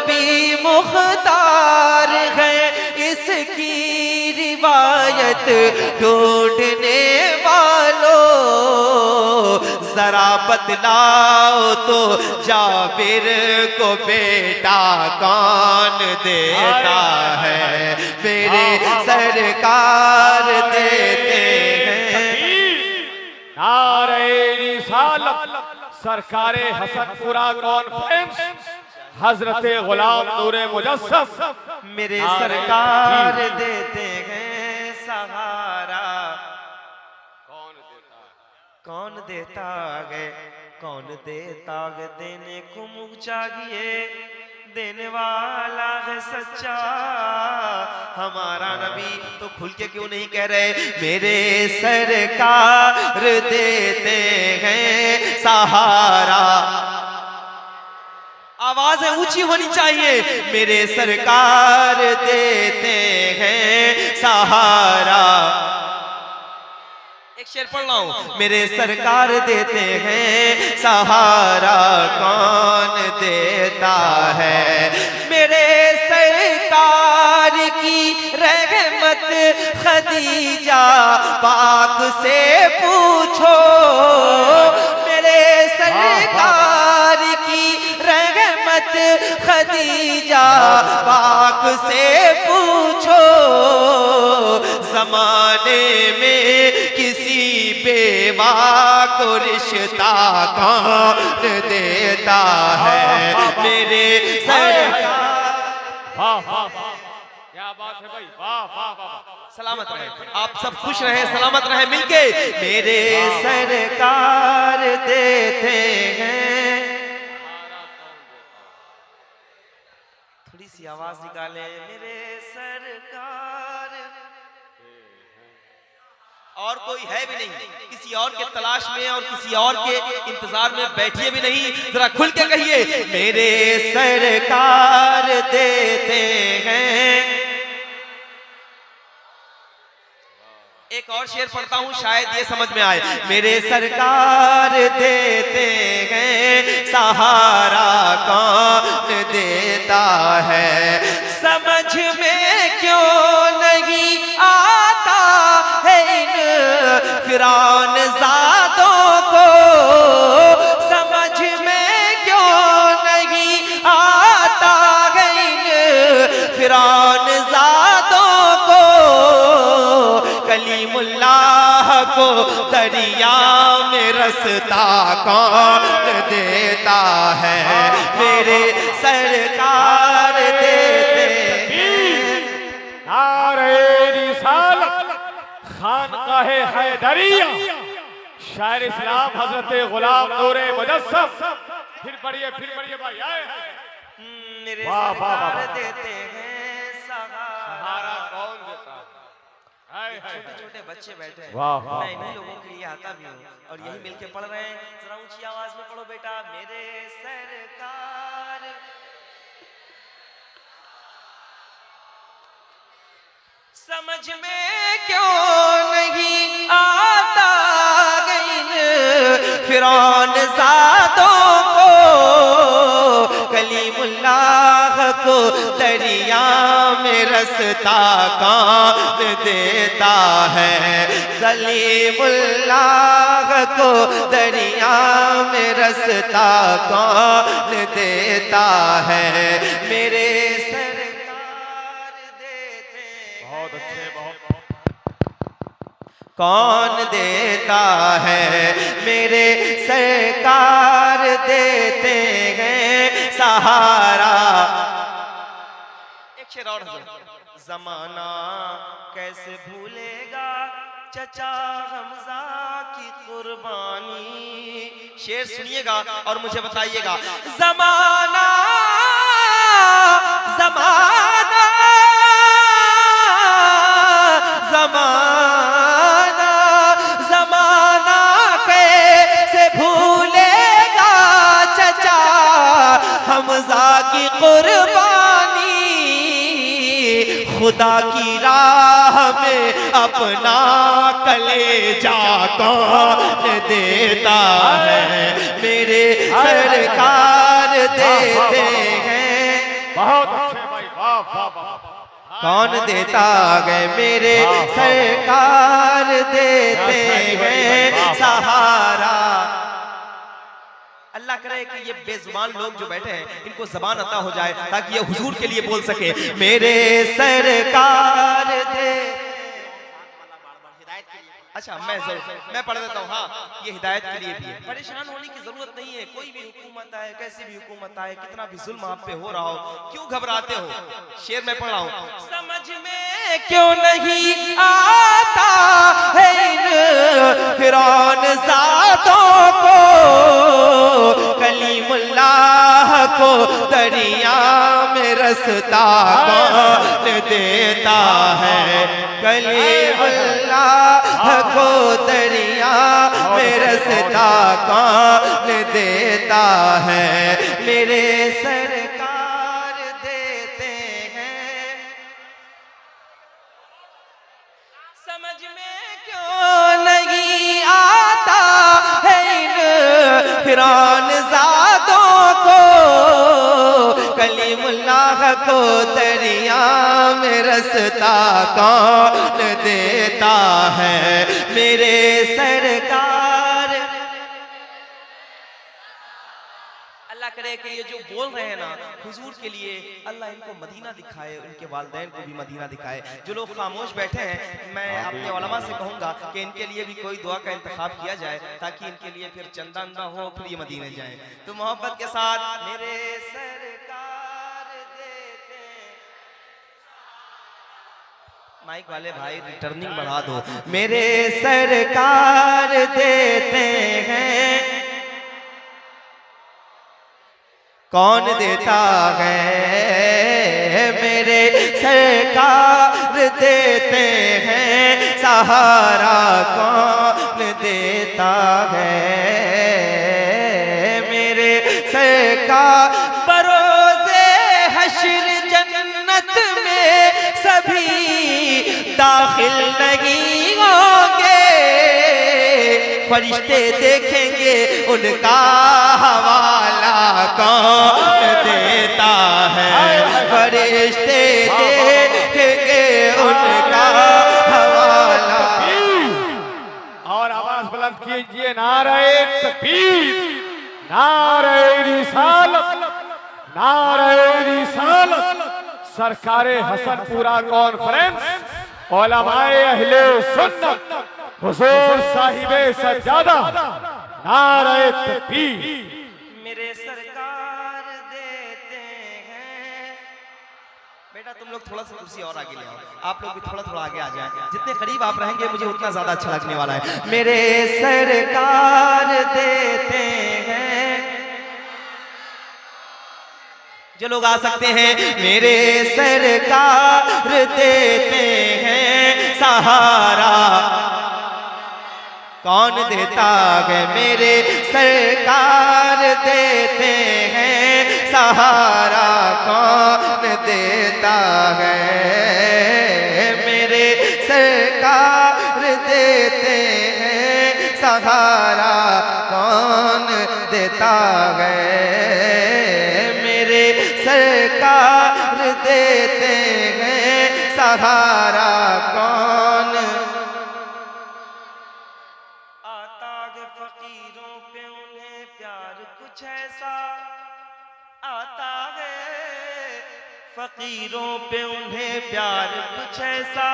नबी मुख्तार है, इसकी रिवायत ढूंढने वालों जरा बतलाओ तो जाबिर को बेटा कौन देता है, मेरे सरकार देते हैं। नारे रिसालत सरकारे हसनपुरा कॉन्फ्रेंस हजरत गुलाम नूरे मुजस्सम मेरे सरकार देते हैं सहारा। कौन देता है, कौन देता है देने को मुँह चाहिए, देने वाला है सच्चा हमारा नबी। तो खुल के क्यों नहीं कह रहे मेरे सरकार देते हैं सहारा। आवाजें ऊंची होनी चाहिए, मेरे सरकार देते हैं सहारा। एक शेर पढ़ रहा हूं, मेरे सरकार देते हैं सहारा, कौन देता है, मेरे सरकार की रहमत खदीजा पाक से पूछो, मेरे सरकार की रहमत खदीजा पाक से पूछो, जमाने में किसी बेवा को रिश्ता कौन देता है, मेरे सरकार। वाह वाह वाह, क्या बात है भाई, वाह वाह वाह। सलामत रहे, आप सब खुश रहे, सलामत रहे मिलके। मेरे सरकार देते हैं, थोड़ी सी आवाज निकाले, मेरे सरकार। और कोई है भी नहीं, किसी और के तलाश में और किसी और के इंतजार में बैठिए भी नहीं, जरा खुल के कहिए मेरे सरकार देते हैं। एक और शेर पढ़ता हूं, शायद ये समझ में आए। मेरे सरकार देते हैं सहारा, कौन देता है, समझ में क्यों नहीं आता है इन फिरौन ज़ादों को, समझ में क्यों नहीं आता है इन फिरौन ज़ादों को, कलीमुल्लाह को दरिया में रास्ता कौन देता है, मेरे सरकार देते हैं। नारे रिसालत खानकाहे हैदरिया शायर इस्लाम हजरत गुलाम नूरे मुजस्सम। फिर पढ़िए भाई, आए मेरे वाह, वाह, वाह, सरकार वाह। देते हैं सहारा। कौन देता है, छोटे छोटे बच्चे बैठे हैं, वाह, वाह, मैं इन्हीं लोगों के लिए आता भी हूँ और यही मिलके पढ़ रहे हैं। जरा ऊंची आवाज में पढ़ो बेटा, मेरे सरकार। समझ में क्यों नहीं आता इन फिरौन ज़ादों को, कलीमुल्लाह को दरिया में रास्ता कौन देता है, कलीमुल्लाह को दरिया में रास्ता कौन देता है, मेरे सरकार देते हैं। बहुत अच्छे, बहुत कौन देता है, मेरे सरकार देते हैं सहारा। एक शेर और है, जमाना कैसे भूलेगा चचा हमजा की कुर्बानी। शेर सुनिएगा और मुझे बताइएगा, जमाना जमाना जमाना जमाना कैसे भूलेगा चचा हमजा की कुर्बानी। खुदा की राह में अपना कलेजा कौन देता है, मेरे सरकार देते हैं। बहुत अच्छे भाई, वाह वाह वाह। कौन देता है मेरे सरकार देते हैं सहारा। अल्लाह करे कि ये बेजुबान लोग जो बैठे हैं इनको जबान अता हो जाए ताकि ये हुजूर के लिए बोल सके मेरे सरकार दे। अच्छा मैं पढ़ देता हूँ। हाँ, ये हिदायत के लिए भी है। परेशान होने की जरूरत नहीं है। कोई भी हुकूमत आए, कैसी भी हुकूमत आए, कितना भी जुल्म आप पे हो रहा हो, क्यों घबराते हो। शेर में पढ़ रहा हूँ। समझ में क्यों नहीं आता है इन फिरौन ज़ातों को, कलीमुल्लाह को दरिया में रास्ता कौन देता है। कलीमुल्लाह को दरिया में रास्ता कौन देता है। मेरे सरकार देते हैं। समझ में क्यों नहीं आता है इन फिरौन ज़ातों को, कलीमुल्लाह को दरिया में रास्ता कौन देता है। मेरे सरकार। अल्लाह करे कि ये जो बोल रहे हैं ना हुजूर के लिए, अल्लाह इनको मदीना दिखाए, उनके वालिदैन को भी मदीना दिखाए। जो लोग खामोश बैठे हैं, मैं अपने उलमा से कहूँगा कि इनके लिए भी कोई दुआ का इंतखाब किया जाए ताकि इनके लिए फिर चंदा अंदा हो, फिर ये मदीने जाए। तो मोहब्बत के साथ मेरे सरकार देते। माइक वाले भाई रिटर्निंग बढ़ा दो। मेरे सरकार देते हैं। कौन देता है। मेरे सरकार देते हैं सहारा कौन देता है। मेरे सरकार बरोज़े हश्र जन्नत में सभी दाखिल नहीं होंगे, फरिश्ते देखेंगे उनका हवाला कौन देता है। फरिश्ते देखेंगे उनका हवाला। और आवाज बुलंद कीजिए, नारे तकबीर, नारे रिसालत, नारे रिसालत। सरकारे हसनपुरा कॉन्फ्रेंस, उलमाए अहले सुन्नत, हुजूर साहिबे सज्जादा, नारे तकबीर। मेरे सरकार देते हैं। बेटा तुम लोग थोड़ा सा कुर्सी और आगे ले आओ। आप लोग भी थोड़ा थोड़ा आगे आ जाएं। जितने करीब आप रहेंगे मुझे उतना ज्यादा अच्छा लगने वाला है। मेरे सरकार देते हैं। जो लोग आ सकते हैं। मेरे सरकार देते हैं सहारा कौन देता है। मेरे सरकार देते हैं सहारा कौन देता है। मेरे सरकार देते हैं सहारा कौन देता है। मेरे सरकार देते हैं सहारा कौन। आता है फकीरों पे उन्हें प्यार कुछ ऐसा, आता है फकीरों पे उन्हें प्यार कुछ ऐसा,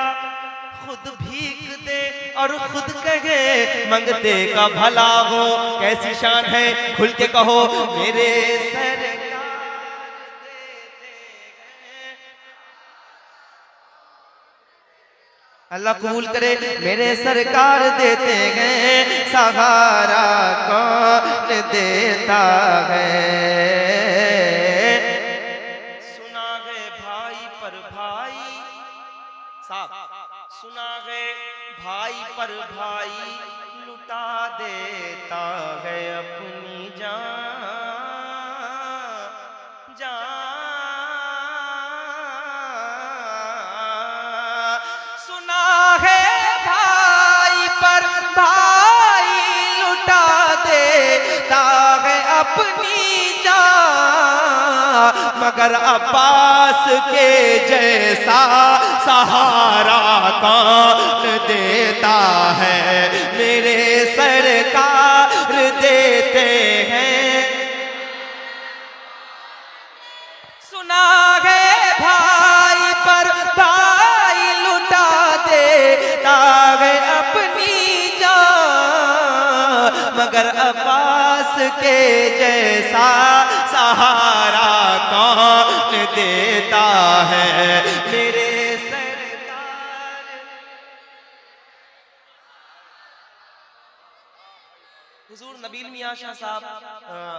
खुद भीख दे और खुद कहे मंगते का भला हो। कैसी शान है खुल के कहो। मेरे सरकार अल्लाह कबूल करे। मेरे सरकार देते हैं सहारा कौन देता है। सुना है भाई पर भाई साहब, सुना है भाई पर भाई लुटा देता है अपनी जान जान। सुना है भाई पर भाई लुटा देता है अपनी जान। मगर अब्बास के जैसा सहारा कौन देता है, मेरे सरकार देते हैं। सुना है भाई पर भाई लुटा देता है अपनी जान, मगर अब्बास के जैसा सहारा कौन देता है, मेरे सरकार। हुजूर नबील मियां शाह साहब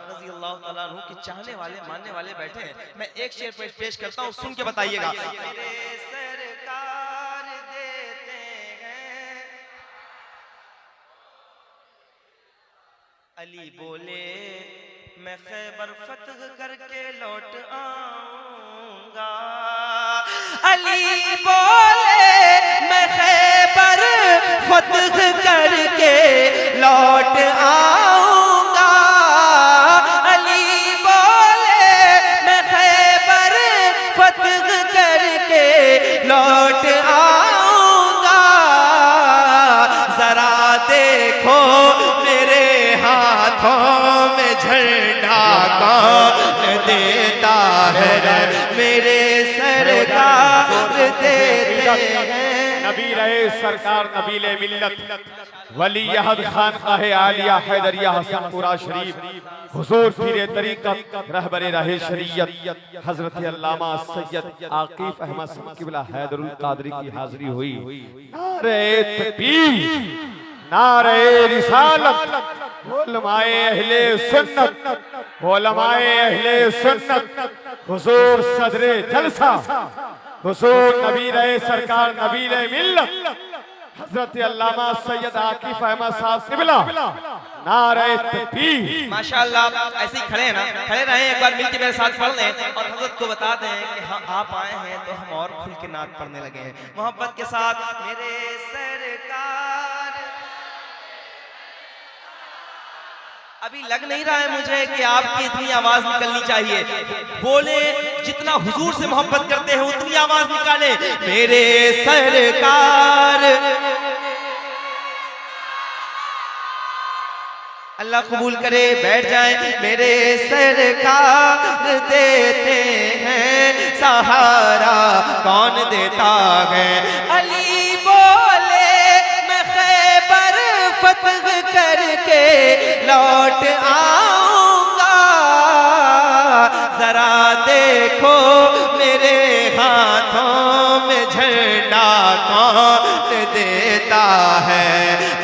रज़ी अल्लाह ताला अन्हु के चाहने वाले मानने वाले बैठे हैं। मैं एक शेर पेश करता हूँ, सुन के बताइएगा। मेरे सरकार देते हैं। अली बोले मैं खैबर फतह करके लौट आऊंगा, अली बोले मैं खैबर फतह करके लौट आऊंगा, अली बोले मैं खैबर फतह करके लौट आऊंगा। जरा देखो मेरे हाथों में झंडा कौन देता है, मेरे सरकार देते हैं। नबी रहे सरकार नबीले मिल्लत वली अहद खानकाह आलिया हैदरिया हसनपुरा शरीफ, हुजूर पीरे तरीक़त रहबरे रहे शरीयत हजरत अल्लामा सैयद आकिफ अहमद साहब क़िबला हैदरुल कादरी की हाजिरी हुई। नारे तकबीर, नारे रिसालत, उलमाए अहले सुन्नत, उलमाए अहले सुन्नत, हुजूर सदरे जलसा, हुजूर नबी रहे सरकार नबीले मिल्लत हजरत अल्लामा सैयद आकिफ अहमद साहब क़िबला, नारे तकबीर। माशाअल्लाह, ऐसे ही खड़े हैं ना, खड़े रहें, एक बार मिलके मेरे साथ पढ़ लें और हजरत को बता दें कि हाँ आप आए हैं तो हम और खुल के नात पढ़ने लगे हैं मोहब्बत के साथ। मेरे सरकार, अभी लग नहीं रहा है मुझे कि आपकी इतनी आवाज निकलनी चाहिए, बोले जितना हुजूर से मोहब्बत करते हैं उतनी आवाज निकाले। मेरे सरकार, अल्लाह कबूल करे, बैठ जाएं। मेरे सरकार देते हैं सहारा कौन देता है, अली बोले मैं खैबर फतह करके लौट आऊंगा। जरा देखो मेरे हाथों में झंडा कौन देता है,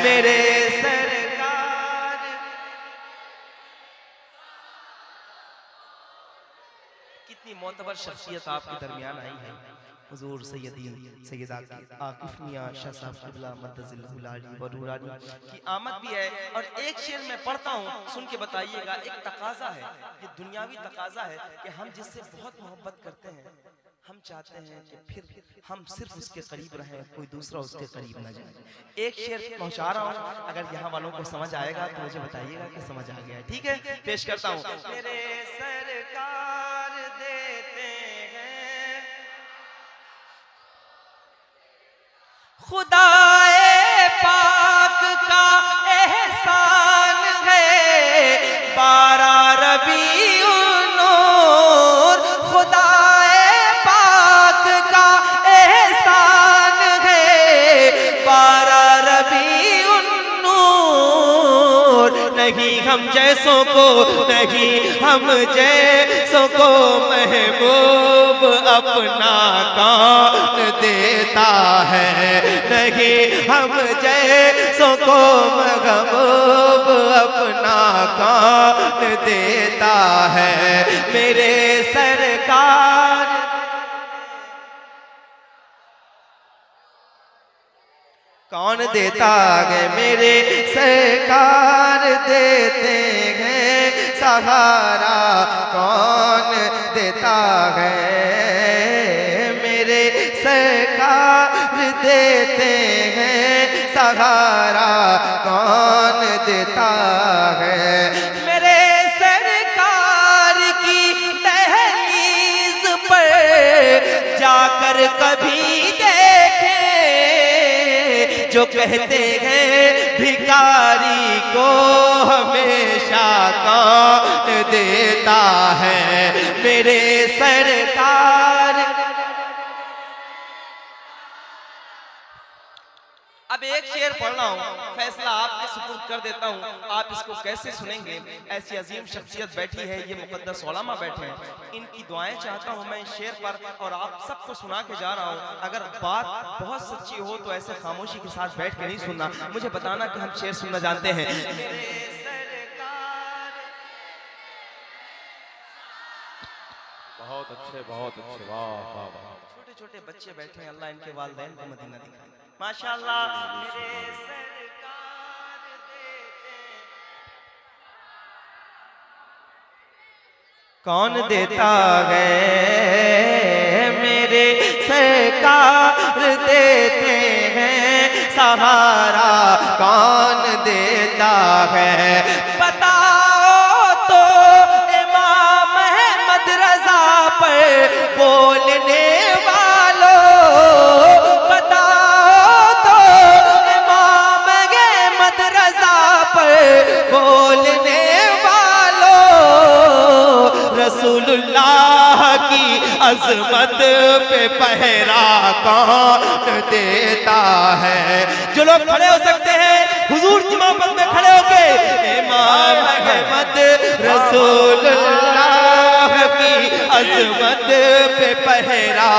मेरे सरकार। कितनी मोतबर शख्सियत आपके दरमियान आई है। हुजूर सैयदी सैयद आकिफ मियां शाह साहब क़िबला मद्दज़िल्लहुल आली व नूरानी की आमद भी है। और एक शेर मैं पढ़ता हूँ, सुन के बताइएगा। एक तकाजा है, ये दुनियावी तकाजा है कि हम जिससे बहुत मोहब्बत करते हैं, हम चाहते हैं कि फिर हम सिर्फ उसके करीब रहें, कोई दूसरा उसके करीब न जाए। एक शेर पहुंचा रहा हूँ, अगर यहाँ वालों को समझ आएगा तो मुझे बताइएगा कि समझ आ गया है। ठीक है, पेश करता हूँ। मेरे सरकार देते हैं, खुदाए पाक का एहसान है 12 रबीउन नूर, खुदाए पाक का एहसान है 12 रबीउन नूर। नहीं हम जैसों को, नहीं हम जैसों को महबूब अपना कौन देता है, नहीं हम जैसों को महबूब अपना कौन देता है, मेरे सरकार। कौन देता है, मेरे सरकार देते हैं सहारा कौन देता है, मेरे सरकार देते हैं सहारा कौन देता है। मेरे सरकार की दहलीज जाकर कभी देखे जो कहते हैं भिखारी को हमेशा कौन देता है मेरे सरकार। अब एक शेर पढ़ रहा हूँ, फैसला आपके सुपुर्द कर देता हूँ, आप इसको कैसे सुनेंगे। ऐसी अजीम शख्सियत बैठी है, ये मुकद्दस उलमा बैठे हैं, इनकी दुआएं चाहता हूँ मैं इस शेर पर, और आप सबको सुना के जा रहा हूँ। अगर बात बहुत सच्ची हो तो ऐसे खामोशी के साथ बैठ के नहीं सुनना, मुझे बताना कि हम शेर सुनना जानते हैं। बहुत अच्छे, बहुत अच्छे, वाह वाह वाह। छोटे छोटे बच्चे बैठे हैं, अल्लाह इनके वालिदैन को मदीना दिखाए। माशाअल्लाह मेरे सरकार देते, कौन देता है मेरे सरकार देते हैं सहारा, कौन देता है बताओ तो इमाम अहमद रजा पर बोलने वालों, बताओ तो इमाम अहमद रजा पर बोलने वालों, रसूलुल्लाह की अजमत पे पहरा कौन देता है। जो लोग खड़े हो सकते हैं हुजूर की मोहब्बत में खड़े होके, इमाम अहमद रसूलुल्लाह की अजमत पे पहरा।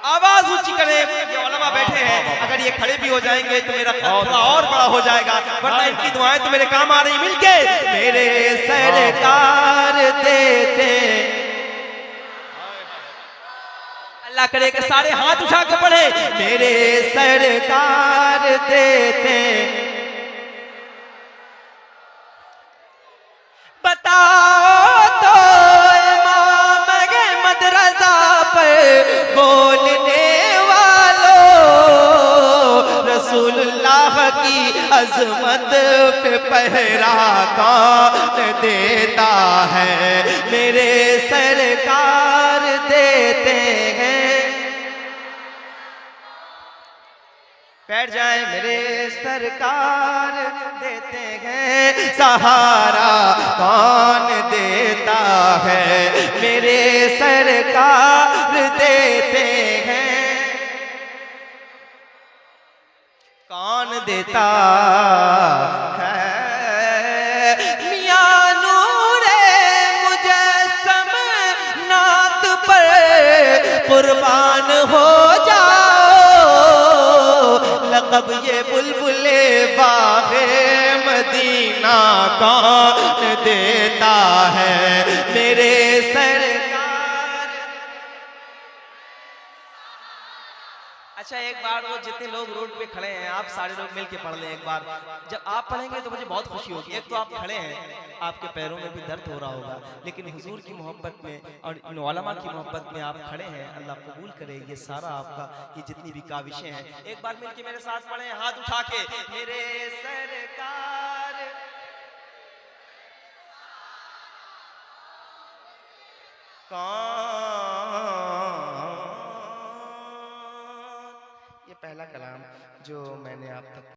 आवाज ऊंची करें, ये उलमा बैठे हैं, अगर ये खड़े भी हो जाएंगे तो मेरा कद थोड़ा और बड़ा हो जाएगा, वरना इनकी दुआएं तो मेरे काम आ रही। मिलके मेरे सरकार देते, अल्लाह करे कि सारे हाथ उठा के पढ़े, मेरे सरकार देते बताओ तो इमाम अहमद रजा पर बोलने वालों, रसूलुल्लाह की अजमत पे पहरा कौन देता है मेरे सरकार देते हैं। बैठ जाए, मेरे सरकार देते हैं सहारा, कौन देता है मेरे सरकार देते हैं, कौन देता है मियां नूरे मुजस्सम नात पर कुर्बान हो लक़ब ये बुलबुले बाग़े मदीना कौन देता है मेरे सरकार। अच्छा एक बार वो जितने लोग रोड पे खड़े हैं, आप सारे लोग मिलके पढ़ लें एक बार। जब आप पढ़ेंगे तो मुझे बहुत खुशी होगी। एक तो आप खड़े हैं, आपके पैरों में भी दर्द हो रहा होगा, लेकिन हुजूर की मोहब्बत में और इन उलमा की मोहब्बत में आप खड़े हैं। अल्लाह कबूल करे ये सारा आपका, ये जितनी भी काविशें हैं। एक बार मिलके मेरे साथ पढ़ें, हाथ उठा के, मेरे सरकार कौन